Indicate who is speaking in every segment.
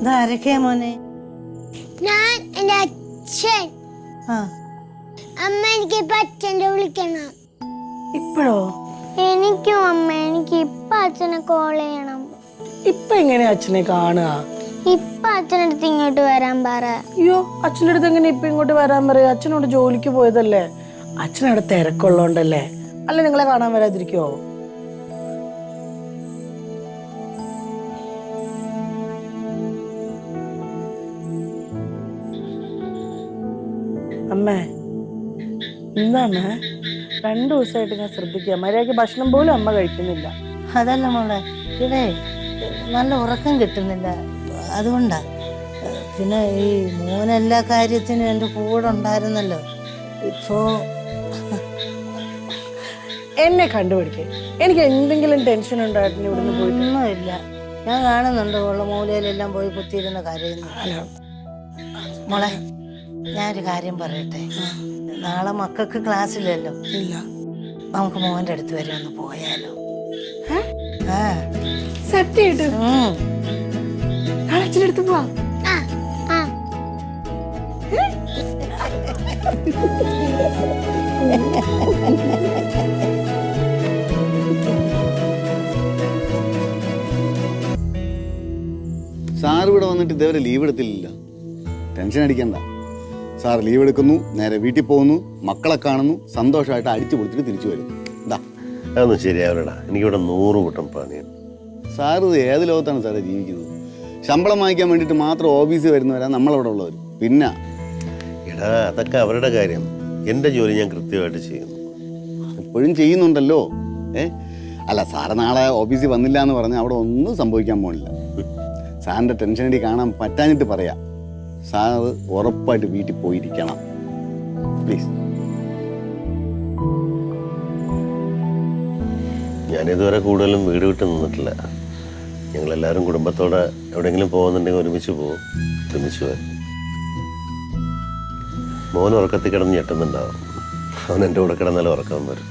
Speaker 1: ഇതാരൊക്കെയാ മോനെ?
Speaker 2: ഞാൻ എന്റെ അച്ഛൻ. അമ്മ എനിക്ക് ഇപ്പൊ അച്ഛൻ്റെ വിളിക്കണം.
Speaker 1: ഇപ്പോഴോ?
Speaker 2: എനിക്കും അമ്മ, എനിക്ക് ഇപ്പൊ അച്ഛനെ കോൾ ചെയ്യണം.
Speaker 3: ഇപ്പൊ എങ്ങനെയാ അച്ഛനെ കാണുക?
Speaker 2: ഇപ്പൊ അച്ഛനടുത്ത് ഇങ്ങോട്ട് വരാൻ പറ.
Speaker 3: അയ്യോ, അച്ഛൻ്റെ അടുത്ത് എങ്ങനെ ഇപ്പൊ ഇങ്ങോട്ട് വരാൻ പറയാ? അച്ഛനോട് ജോലിക്ക് പോയതല്ലേ, അച്ഛനവിടെ തിരക്കുള്ളോണ്ടല്ലേ. അല്ല നിങ്ങളെ കാണാൻ വരാതിരിക്കോ? അമ്മേ, എന്താ അമ്മേ? 2 ദിവസമായിട്ട് ഞാൻ ശ്രദ്ധിക്കുക, മര്യാദയ്ക്ക് ഭക്ഷണം പോലും അമ്മ കഴിക്കുന്നില്ല.
Speaker 1: അതല്ല മോളെ, ഇവിടെ നല്ല ഉറക്കം കിട്ടുന്നില്ല, അതുകൊണ്ടാ. പിന്നെ ഈ മോനെല്ലാ കാര്യത്തിനും എൻ്റെ കൂടെ ഉണ്ടായിരുന്നല്ലോ. ഇപ്പോ
Speaker 3: എന്നെ കണ്ടുപിടിക്കേ, എനിക്ക് എന്തെങ്കിലും ടെൻഷൻ ഉണ്ടായിരുന്നു ഇവിടുന്ന് പോയിട്ട്?
Speaker 1: ഒന്നുമില്ല, ഞാൻ കാണുന്നുണ്ട് ഉള്ള മൂലയിലെല്ലാം പോയി കുത്തിയിരുന്ന കരയുന്നു. മോളെ, ഞാനൊരു കാര്യം പറയട്ടെ. നാളെ മക്കൾക്ക് ക്ലാസ്സില്ലല്ലോ.
Speaker 3: ഇല്ല.
Speaker 1: നമുക്ക് മോൻ്റെ അടുത്ത് വരെ ഒന്ന് പോയാലോ?
Speaker 3: സത്യമായിട്ട് നാളെ അച്ഛൻ്റെ അടുത്ത് പോവാ.
Speaker 4: സാർ ഇവിടെ വന്നിട്ട് ഇതേവരെ ലീവ് എടുത്തില്ല. ടെൻഷൻ അടിക്കണ്ട. സാർ ലീവ് എടുക്കുന്നു, നേരെ വീട്ടിൽ പോകുന്നു, മക്കളെ കാണുന്നു, സന്തോഷമായിട്ട് അടിച്ചു പൊളിച്ചിട്ട് തിരിച്ചു വരുന്നു. ഇതാ
Speaker 5: അതൊന്നും ശരിയാവില്ലടാ, എനിക്കിവിടെ 100 കൂട്ടം പണിയാണ്.
Speaker 4: സാർ ഇത് ഏത് ലോകത്താണ് സാറേ ജീവിക്കുന്നത്? ശമ്പളം വാങ്ങിക്കാൻ വേണ്ടിയിട്ട് മാത്രം ഓഫീസിൽ വരുന്നവരാ നമ്മളവിടെ ഉള്ളവർ. പിന്നെ
Speaker 5: എടാ, അതൊക്കെ അവരുടെ കാര്യം. എൻ്റെ ജോലി ഞാൻ കൃത്യമായിട്ട് ചെയ്യുന്നു.
Speaker 4: ഇപ്പോഴും ചെയ്യുന്നുണ്ടല്ലോ. അല്ല, സാറ് നാളെ ഓഫീസിൽ വന്നില്ല എന്ന് പറഞ്ഞാൽ അവിടെ ഒന്നും സംഭവിക്കാൻ പോണില്ല. സാറിൻ്റെ ടെൻഷൻ അടി കാണാൻ പറ്റാഞ്ഞിട്ട് പറയാം. സാറ് ഉറപ്പായിട്ട് വീട്ടിൽ പോയിരിക്കണം, പ്ലീസ്.
Speaker 5: ഞാനിതുവരെ കൂടുതലും വീട് വിട്ട് നിന്നിട്ടില്ല. ഞങ്ങളെല്ലാവരും കുടുംബത്തോടെ എവിടെയെങ്കിലും പോകുന്നുണ്ടെങ്കിൽ ഒരുമിച്ച് പോകും, ഒരുമിച്ച് വരും. മോൻ ഉറക്കത്തിൽ കിടന്ന് ഞെട്ടുന്നുണ്ടാവും. അവൻ എൻ്റെ കൂടെ കിടന്നാലും ഉറക്കം വരും.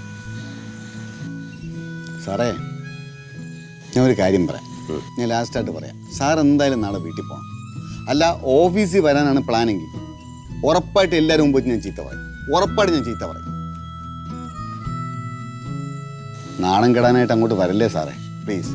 Speaker 4: സാറേ, ഞാൻ ഒരു കാര്യം പറയാം. ഞാൻ ലാസ്റ്റായിട്ട് പറയാം. സാർ എന്തായാലും നാളെ വീട്ടിൽ പോകണം. അല്ല, ഓഫീസിൽ വരാനാണ് പ്ലാനെങ്കിൽ ഉറപ്പായിട്ട് എല്ലാവരും മുമ്പ് ഞാൻ ചീത്ത പറയും. ഉറപ്പായിട്ട് ഞാൻ ചീത്ത പറയും. നാണം കെടാനായിട്ട് അങ്ങോട്ട് വരല്ലേ സാറേ, പ്ലീസ്.